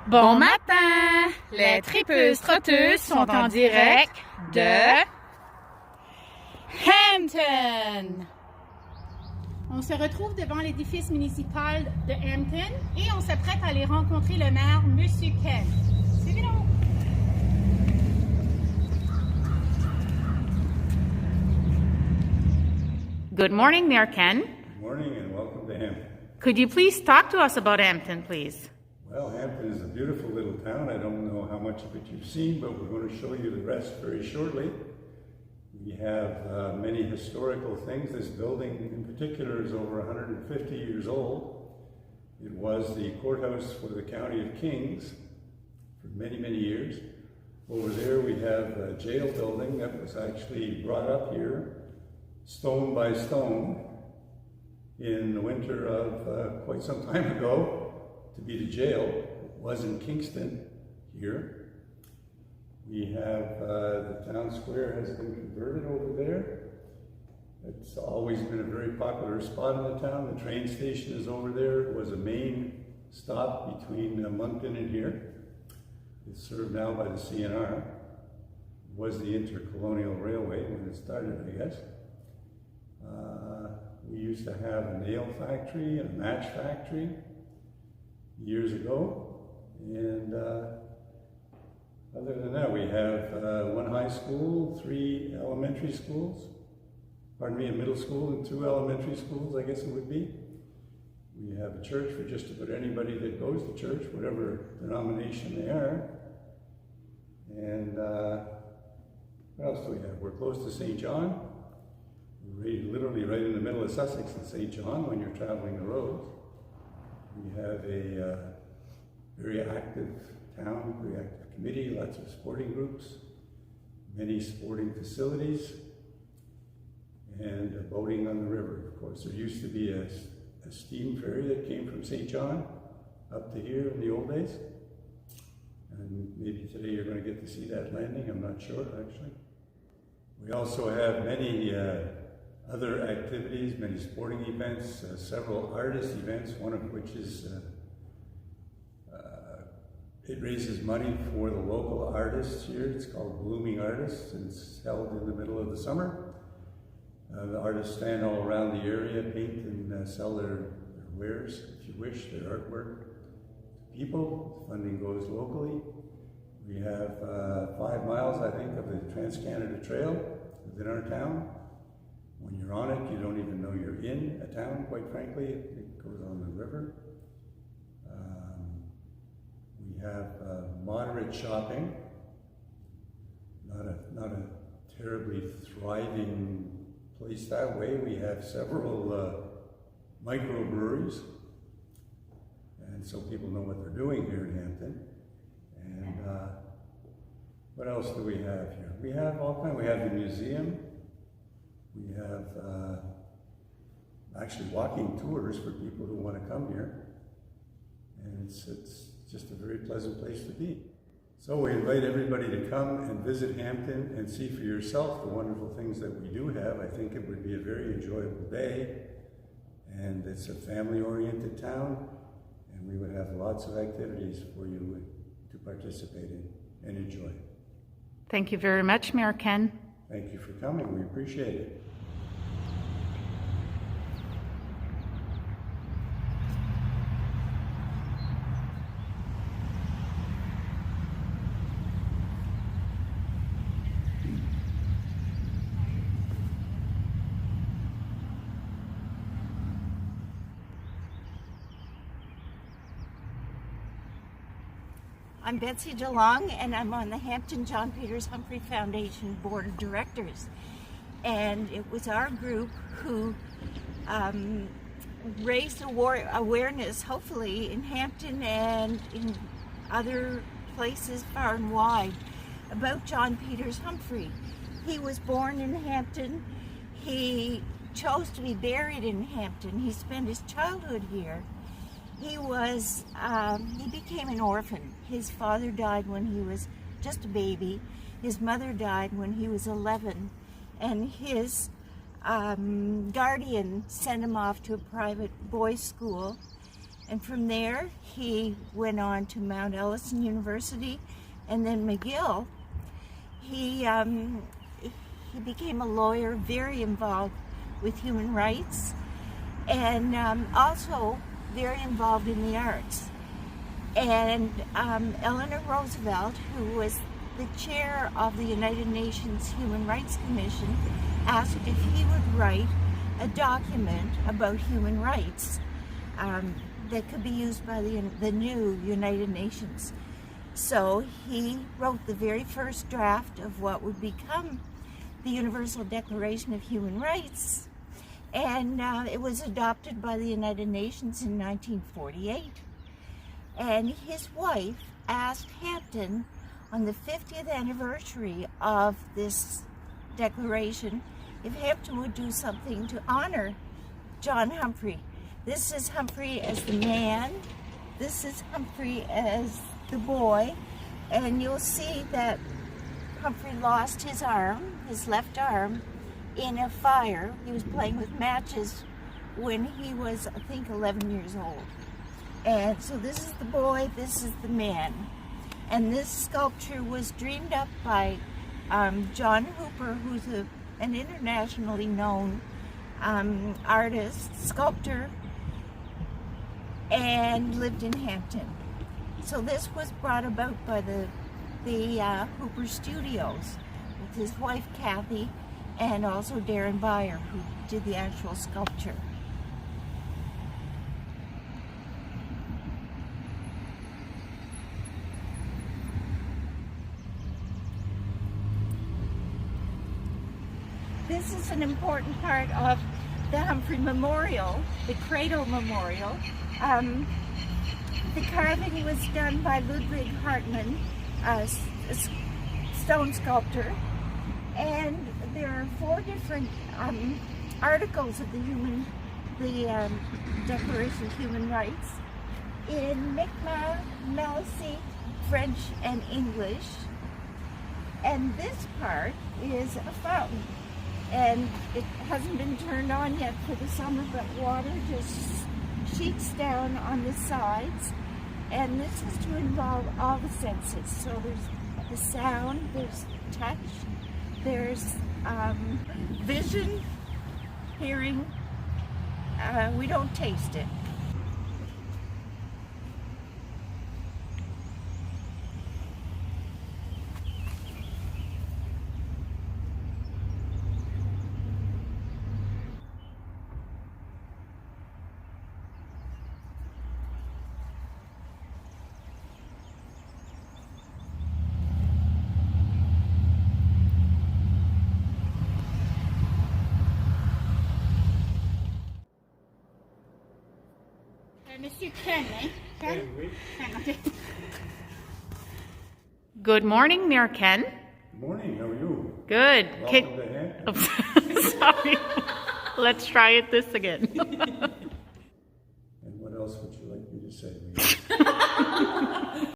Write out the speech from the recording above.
Bon matin! Les tripeuses trotteuses sont en direct de Hampton. On se retrouve devant l'édifice municipal de Hampton et on s'apprête à aller rencontrer le maire, Monsieur Ken. Suivez-nous! Good morning, Mayor Ken. Good morning and welcome to Hampton. Could you please talk to us about Hampton, please? Well, Hampton is a beautiful little town. I don't know how much of it you've seen, but we're going to show you the rest very shortly. We have many historical things. This building in particular is over 150 years old. It was the courthouse for the County of Kings for many, many years. Over there we have a jail building that was actually brought up here, stone by stone, in the winter of quite some time ago to be the jail. It was in Kingston here. We have the town square has been converted over there. It's always been a very popular spot in the town. The train station is over there. It was a main stop between Moncton and here. It's served now by the CNR. It was the Intercolonial Railway when it started, I guess. We used to have a nail factory and a match factory years ago. And other than that, we have one high school, 3 elementary schools, a middle school and 2 elementary schools, I guess it would be. We have a church for just about anybody that goes to church, whatever denomination they are. And what else do we have? We're close to St. John. We're literally right in the middle of Sussex and St. John when you're traveling the roads. We have a very active town, very active committee, lots of sporting groups, many sporting facilities, and boating on the river. Of course, there used to be a steam ferry that came from St. John up to here in the old days. And maybe today you're going to get to see that landing, I'm not sure actually. We also have many other activities, many sporting events, several artist events, one of which is it raises money for the local artists here. It's called Blooming Artists, and it's held in the middle of the summer. The artists stand all around the area, paint and sell their wares, if you wish, their artwork to people. Funding goes locally. We have 5 miles, I think, of the Trans-Canada Trail within our town. When you're on it, you don't even know you're in a town, quite frankly. It goes on the river. We have moderate shopping, not a terribly thriving place that way. We have several microbreweries, and so people know what they're doing here in Hampton. And what else do we have here? We have all kinds. We have the museum. We have actually walking tours for people who want to come here. And it's just a very pleasant place to be. So we invite everybody to come and visit Hampton and see for yourself the wonderful things that we do have. I think it would be a very enjoyable day. And it's a family-oriented town. And we would have lots of activities for you to participate in and enjoy. Thank you very much, Mayor Ken. Thank you for coming. We appreciate it. I'm Betsy DeLong, and I'm on the Hampton John Peters Humphrey Foundation Board of Directors. And it was our group who raised awareness, hopefully, in Hampton and in other places far and wide, about John Peters Humphrey. He was born in Hampton. He chose to be buried in Hampton. He spent his childhood here. He became an orphan. His father died when he was just a baby. His mother died when he was 11, and his guardian sent him off to a private boys' school. And from there, he went on to Mount Ellison University and then McGill. He became a lawyer, very involved with human rights, and also very involved in the arts. And Eleanor Roosevelt, who was the chair of the United Nations Human Rights Commission, asked if he would write a document about human rights that could be used by the new United Nations. So he wrote the very first draft of what would become the Universal Declaration of Human Rights, and it was adopted by the United Nations in 1948. And his wife asked Hampton on the 50th anniversary of this declaration if Hampton would do something to honor John Humphrey. This is Humphrey as the man, this is Humphrey as the boy, and you'll see that Humphrey lost his arm, his left arm, in a fire. He was playing with matches when he was, I think, 11 years old. And so this is the boy, this is the man. And this sculpture was dreamed up by John Hooper, who's an internationally known artist, sculptor, and lived in Hampton. So this was brought about by the Hooper Studios with his wife Kathy and also Darren Beyer, who did the actual sculpture. This is an important part of the Humphrey Memorial, the Cradle Memorial. The carving was done by Ludwig Hartmann, a stone sculptor, and there are 4 different articles of the Declaration of Human Rights in Mi'kmaq, Maliseet, French, and English. And this part is a fountain, and it hasn't been turned on yet for the summer, but water just sheets down on the sides, and this is to involve all the senses. So there's the sound, there's touch, there's vision, hearing. We don't taste it. Monsieur Ken, eh? Ken? Ken, okay. Good morning, Mayor Ken. Good morning, how are you? Good. Welcome to Hampton. Sorry. Let's try it this again. And what else would you like me to say?